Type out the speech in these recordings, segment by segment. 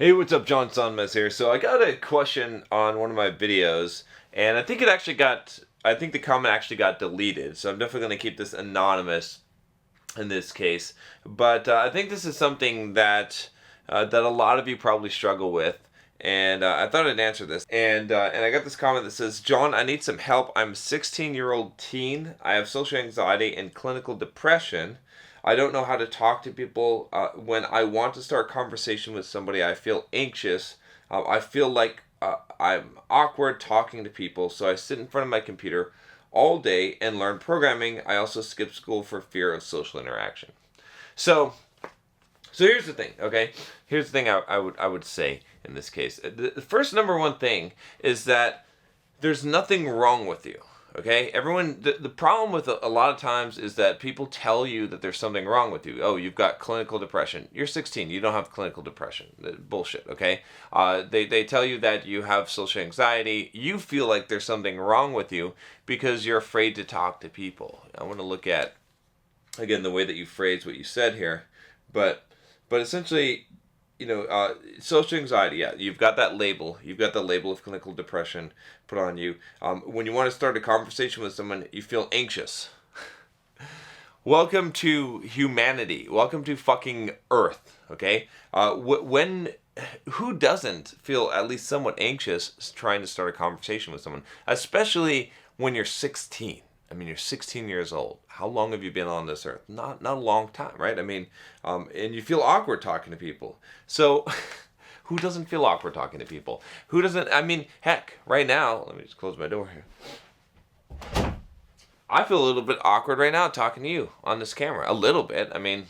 Hey, what's up, John Sonmez here. So I got a question on one of my videos, and I think the comment actually got deleted. So I'm definitely going to keep this anonymous in this case. But I think this is something that a lot of you probably struggle with, and I thought I'd answer this. And I got this comment that says, "John, I need some help. I'm a 16-year-old teen. I have social anxiety and clinical depression. I don't know how to talk to people. When I want to start a conversation with somebody, I feel anxious. I feel like I'm awkward talking to people, so I sit in front of my computer all day and learn programming. I also skip school for fear of social interaction." So, so here's the thing, okay? Here's the thing I would say in this case. The first number one thing is that there's nothing wrong with you. Okay, everyone. The problem with a lot of times is that people tell you that there's something wrong with you. Oh, you've got clinical depression. You're 16. You don't have clinical depression. Bullshit. Okay. They tell you that you have social anxiety. You feel like there's something wrong with you because you're afraid to talk to people. I want to look at again the way that you phrase what you said here, but essentially, social anxiety, yeah, you've got that label. You've got the label of clinical depression put on you. When you want to start a conversation with someone, you feel anxious. Welcome to humanity. Welcome to fucking Earth, okay? Who doesn't feel at least somewhat anxious trying to start a conversation with someone, especially when you're 16? I mean, you're 16 years old. How long have you been on this earth? Not a long time, right? I mean, and you feel awkward talking to people. So, who doesn't feel awkward talking to people? Who doesn't? I mean, heck, right now, let me just close my door here. I feel a little bit awkward right now talking to you on this camera. A little bit. I mean,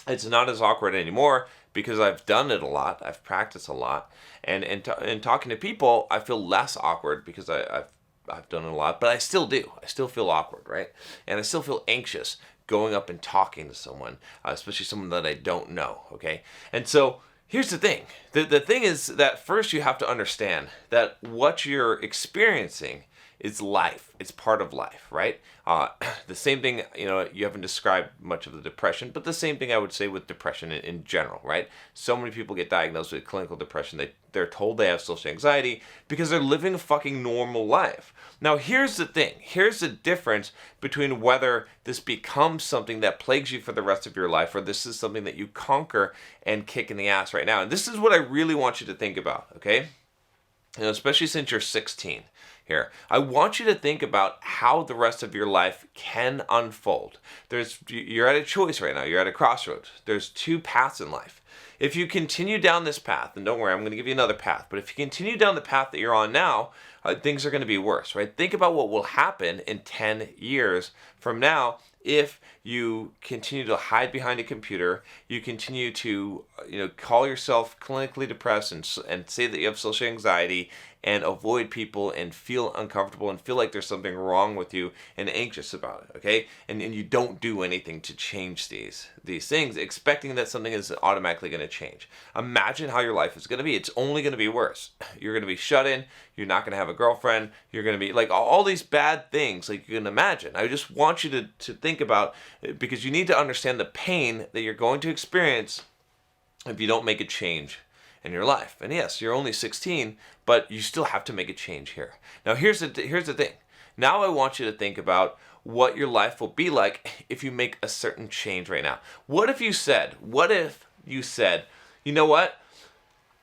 it's not as awkward anymore because I've done it a lot. I've practiced a lot, and talking to people, I feel less awkward because I've done it a lot, but I still do. I still feel awkward, right? And I still feel anxious going up and talking to someone, especially someone that I don't know, okay? And so here's the thing. The thing is that first you have to understand that what you're experiencing is life. It's part of life, right? The same thing, you haven't described much of the depression, but the same thing I would say with depression in general, right? So many people get diagnosed with clinical depression. They're told they have social anxiety because they're living a fucking normal life. Now, here's the thing. Here's the difference between whether this becomes something that plagues you for the rest of your life or this is something that you conquer and kick in the ass right now. And this is what I really want you to think about, okay? Especially since you're 16 here. I want you to think about how the rest of your life can unfold. You're at a choice right now. You're at a crossroads. There's two paths in life. If you continue down this path, and don't worry, I'm going to give you another path, but if you continue down the path that you're on now, things are going to be worse, right? Think about what will happen in 10 years from now if you continue to hide behind a computer, you continue to call yourself clinically depressed and say that you have social anxiety and avoid people and feel uncomfortable and feel like there's something wrong with you and anxious about it, okay? And you don't do anything to change these things, expecting that something is automatically going to change. Imagine how your life is going to be. It's only going to be worse. You're going to be shut in. You're not going to have a girlfriend. You're going to be like all these bad things like you can imagine. I just want you to think about, because you need to understand the pain that you're going to experience if you don't make a change in your life. And yes, you're only 16, but you still have to make a change here. Now, here's the thing. Now I want you to think about what your life will be like if you make a certain change right now. What if you said, you know what?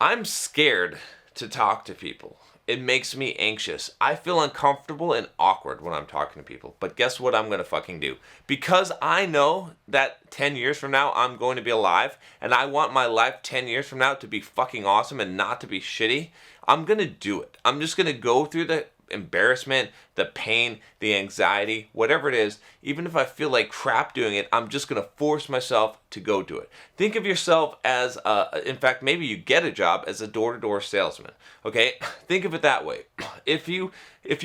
I'm scared to talk to people. It makes me anxious. I feel uncomfortable and awkward when I'm talking to people. But guess what I'm going to fucking do? Because I know that 10 years from now I'm going to be alive and I want my life 10 years from now to be fucking awesome and not to be shitty, I'm going to do it. I'm just going to go through the embarrassment, the pain, the anxiety, whatever it is. Even if I feel like crap doing it, I'm just going to force myself to go do it. Think of yourself as, in fact, maybe you get a job as a door-to-door salesman. Okay, think of it that way. If you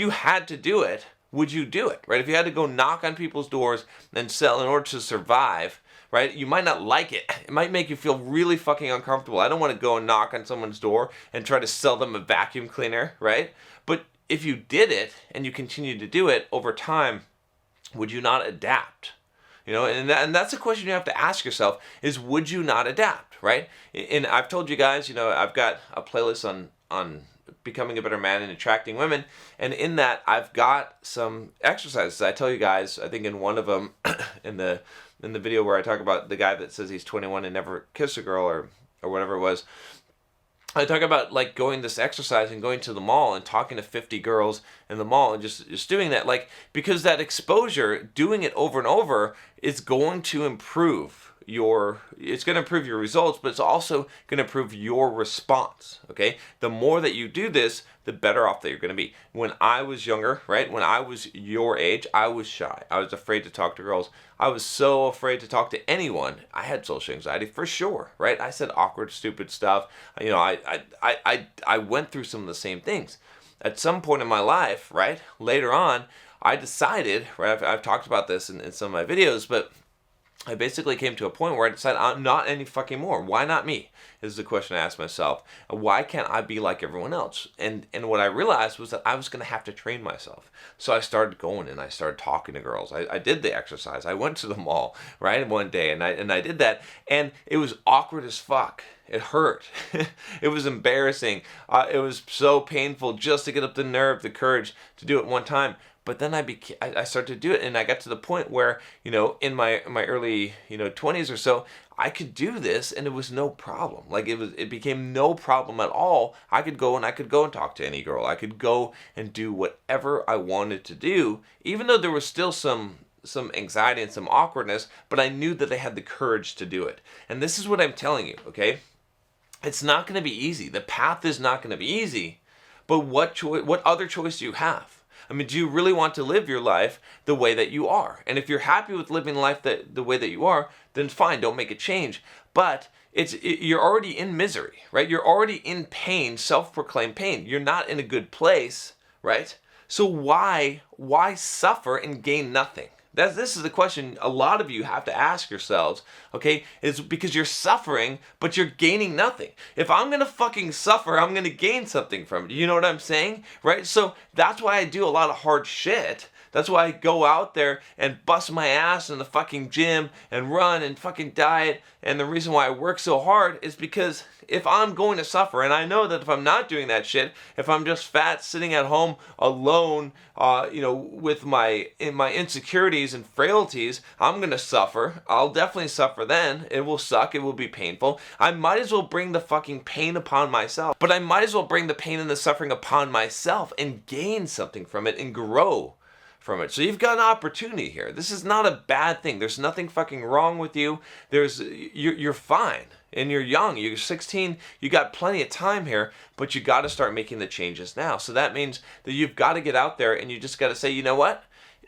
had to do it, would you do it? Right? If you had to go knock on people's doors and sell in order to survive, right? You might not like it. It might make you feel really fucking uncomfortable. I don't want to go and knock on someone's door and try to sell them a vacuum cleaner, right? But if you did it and you continue to do it over time, would you not adapt? And that's a question you have to ask yourself is, would you not adapt, right? And I've told you guys, I've got a playlist on becoming a better man and attracting women, and in that I've got some exercises. I tell you guys, I think in one of them, in the video where I talk about the guy that says he's 21 and never kissed a girl or whatever it was, I talk about like going this exercise and going to the mall and talking to 50 girls in the mall and just doing that, like, because that exposure, doing it over and over, is going to improve your results, but it's also going to improve your response. Okay, the more that you do this, the better off that you're going to be. When I was younger, right, when I was your age, I was shy. I was afraid to talk to girls. I was so afraid to talk to anyone. I had social anxiety for sure, right? I said awkward, stupid stuff. I went through some of the same things. At some point in my life, right, later on, I decided, right, I've talked about this in some of my videos, but I basically came to a point where I decided I'm not any fucking more. Why not me? Is the question I asked myself. Why can't I be like everyone else? And what I realized was that I was going to have to train myself. So I started going and I started talking to girls. I did the exercise. I went to the mall, right, one day, and I did that, and it was awkward as fuck. It hurt. It was embarrassing. It was so painful just to get up the nerve, the courage to do it one time. But then I started to do it, and I got to the point where, in my early, 20s or so, I could do this, and it was no problem. Like, it became no problem at all. I could go and talk to any girl. I could go and do whatever I wanted to do, even though there was still some anxiety and some awkwardness, but I knew that I had the courage to do it. And this is what I'm telling you, okay? It's not going to be easy. The path is not going to be easy, but what other choice do you have? I mean, do you really want to live your life the way that you are? And if you're happy with living life the way that you are, then fine, don't make a change. But you're already in misery, right? You're already in pain, self-proclaimed pain. You're not in a good place, right? So why suffer and gain nothing? This is the question a lot of you have to ask yourselves, okay? Is because you're suffering, but you're gaining nothing. If I'm going to fucking suffer, I'm going to gain something from it. You know what I'm saying? Right? So that's why I do a lot of hard shit. That's why I go out there and bust my ass in the fucking gym and run and fucking diet. And the reason why I work so hard is because if I'm going to suffer, and I know that if I'm not doing that shit, if I'm just fat sitting at home alone, with my insecurities and frailties, I'm going to suffer. I'll definitely suffer then. It will suck. It will be painful. I might as well bring the fucking pain upon myself. But I might as well bring the pain and the suffering upon myself and gain something from it and grow from it. So you've got an opportunity here. This is not a bad thing. There's nothing fucking wrong with you. You're fine. And you're young. You're 16. You got plenty of time here, but you got to start making the changes now. So that means that you've got to get out there and you just got to say, you know what?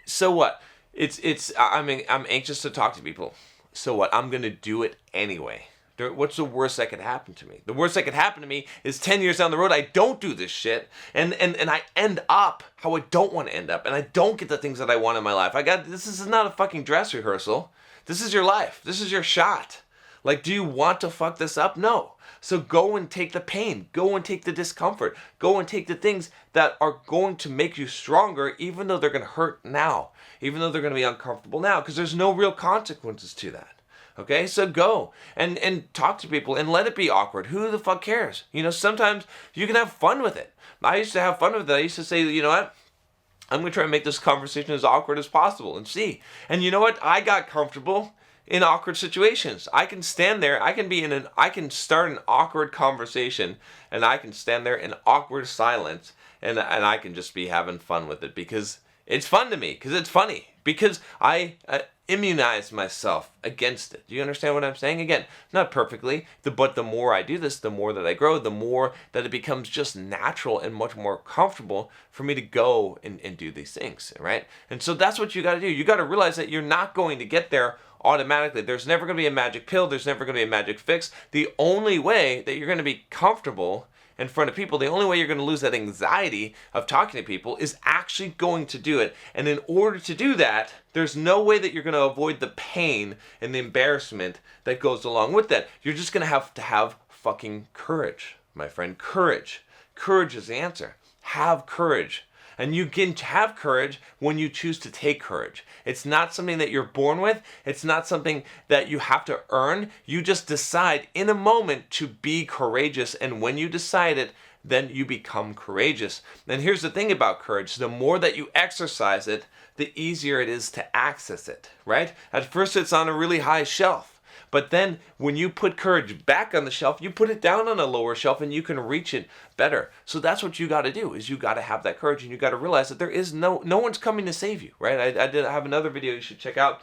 So what? I'm anxious to talk to people. So what? I'm going to do it anyway. What's the worst that could happen to me? The worst that could happen to me is 10 years down the road, I don't do this shit, and I end up how I don't want to end up, and I don't get the things that I want in my life. This is not a fucking dress rehearsal. This is your life. This is your shot. Like, do you want to fuck this up? No. So go and take the pain. Go and take the discomfort. Go and take the things that are going to make you stronger, even though they're going to hurt now, even though they're going to be uncomfortable now, because there's no real consequences to that. Okay, so go and talk to people and let it be awkward. Who the fuck cares? Sometimes you can have fun with it. I used to have fun with it. I used to say, you know what? I'm going to try and make this conversation as awkward as possible and see. And you know what? I got comfortable in awkward situations. I can stand there. I can start an awkward conversation and I can stand there in awkward silence and I can just be having fun with it because it's fun to me, because it's funny, because I immunize myself against it. Do you understand what I'm saying? Again, not perfectly, but the more I do this, the more that I grow, the more that it becomes just natural and much more comfortable for me to go and do these things, right? And so that's what you got to do. You got to realize that you're not going to get there automatically. There's never going to be a magic pill. There's never going to be a magic fix. The only way that you're going to be comfortable in front of people, the only way you're going to lose that anxiety of talking to people is actually going to do it. And in order to do that, there's no way that you're going to avoid the pain and the embarrassment that goes along with that. You're just going to have fucking courage, my friend. Courage. Courage is the answer. Have courage. And you can have courage when you choose to take courage. It's not something that you're born with. It's not something that you have to earn. You just decide in a moment to be courageous. And when you decide it, then you become courageous. And here's the thing about courage. The more that you exercise it, the easier it is to access it, right? At first it's on a really high shelf. But then when you put courage back on the shelf, you put it down on a lower shelf and you can reach it better. So that's what you got to do, is you got to have that courage, and you got to realize that there is no one's coming to save you, right? I did have another video you should check out.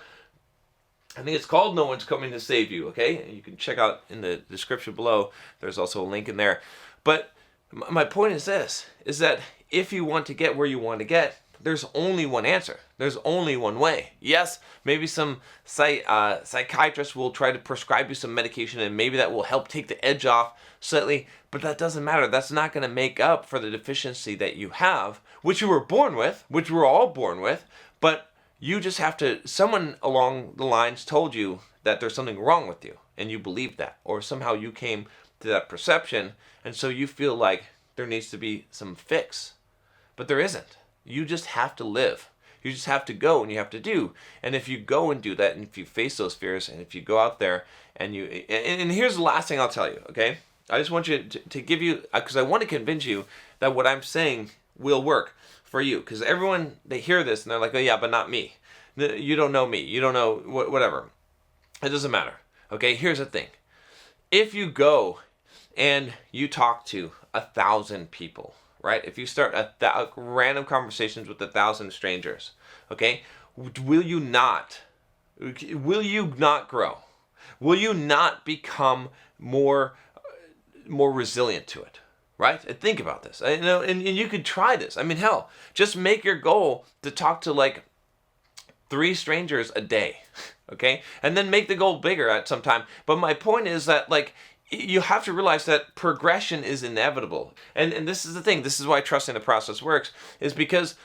I think it's called No One's Coming to Save You, okay? You can check out in the description below. There's also a link in there. But my point is this, is that if you want to get where you want to get, there's only one answer. There's only one way. Yes, maybe some psychiatrists will try to prescribe you some medication, and maybe that will help take the edge off slightly, but that doesn't matter. That's not going to make up for the deficiency that you have, which you were born with, which we're all born with, but you just have to, someone along the lines told you that there's something wrong with you, and you believed that, or somehow you came to that perception, and so you feel like there needs to be some fix, but there isn't. You just have to live. You just have to go, and you have to do. And if you go and do that, and if you face those fears, and if you go out there and you, and here's the last thing I'll tell you, okay? I just want you to give you, because I want to convince you that what I'm saying will work for you. Because everyone, they hear this and they're like, oh yeah, but not me. You don't know me. You don't know whatever. It doesn't matter. Okay, here's the thing. If you go and you talk to 1,000 people, right? If you start random conversations with 1,000 strangers, okay, will you not grow? Will you not become more resilient to it, right? And think about this. And you could try this. I mean, hell, just make your goal to talk to like 3 strangers a day, okay? And then make the goal bigger at some time. But my point is that, like, you have to realize that progression is inevitable. And this is the thing. This is why trusting the process works, is because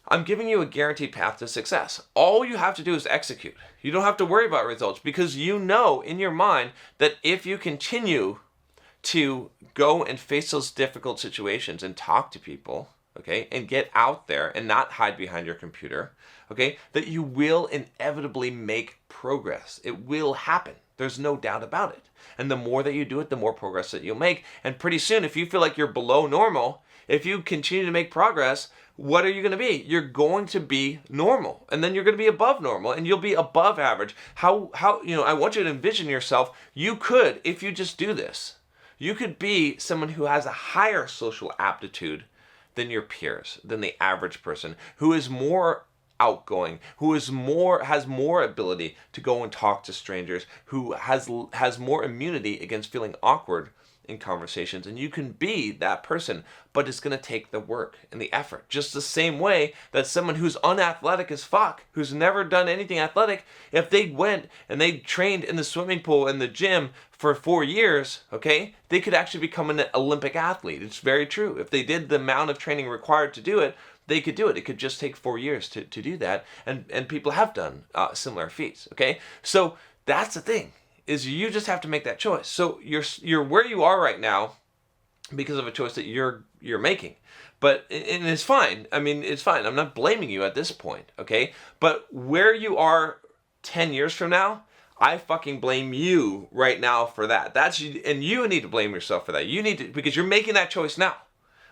I'm giving you a guaranteed path to success. All you have to do is execute. You don't have to worry about results, because you know in your mind that if you continue to go and face those difficult situations and talk to people, okay, and get out there and not hide behind your computer, okay, that you will inevitably make progress. It will happen. There's no doubt about it. And the more that you do it, the more progress that you'll make. And pretty soon, if you feel like you're below normal, if you continue to make progress, what are you going to be? You're going to be normal. And then you're going to be above normal, and you'll be above average. How I want you to envision yourself. You could, if you just do this, you could be someone who has a higher social aptitude than your peers, than the average person, who is more outgoing, who has more ability to go and talk to strangers, who has more immunity against feeling awkward in conversations. And you can be that person, but it's going to take the work and the effort. Just the same way that someone who's unathletic as fuck, who's never done anything athletic, if they went and they trained in the swimming pool and the gym for 4 years, okay, they could actually become an Olympic athlete. It's very true. If they did the amount of training required to do it, they could do it. It could just take 4 years to do that. And people have done similar feats, okay? So that's the thing, is you just have to make that choice. So you're where you are right now because of a choice that you're making. But, and it's fine. I mean, it's fine. I'm not blaming you at this point, okay? But where you are 10 years from now, I fucking blame you right now for that. And you need to blame yourself for that. You need to, because you're making that choice now,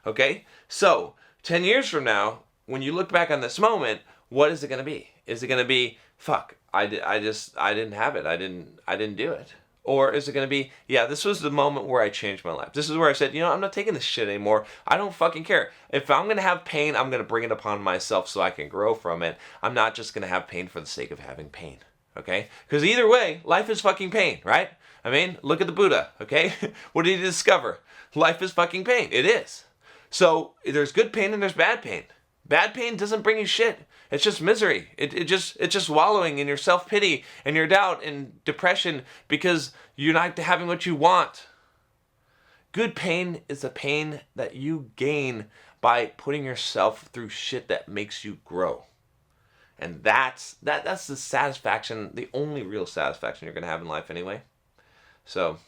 okay? So 10 years from now, when you look back on this moment, what is it going to be? Is it going to be, fuck, I didn't have it. I didn't do it. Or is it going to be, yeah, this was the moment where I changed my life. This is where I said, I'm not taking this shit anymore. I don't fucking care. If I'm going to have pain, I'm going to bring it upon myself so I can grow from it. I'm not just going to have pain for the sake of having pain. Okay? Because either way, life is fucking pain, right? I mean, look at the Buddha, okay? What did he discover? Life is fucking pain. It is. So there's good pain and there's bad pain. Bad pain doesn't bring you shit. It's just misery. It's just wallowing in your self-pity and your doubt and depression because you're not having what you want. Good pain is the pain that you gain by putting yourself through shit that makes you grow. And that's the satisfaction, the only real satisfaction you're going to have in life anyway. So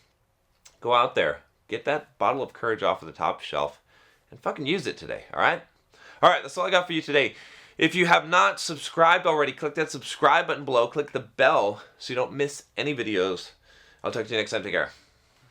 go out there, get that bottle of courage off of the top shelf, and fucking use it today, all right? Alright, that's all I got for you today. If you have not subscribed already, click that subscribe button below. Click the bell so you don't miss any videos. I'll talk to you next time. Take care.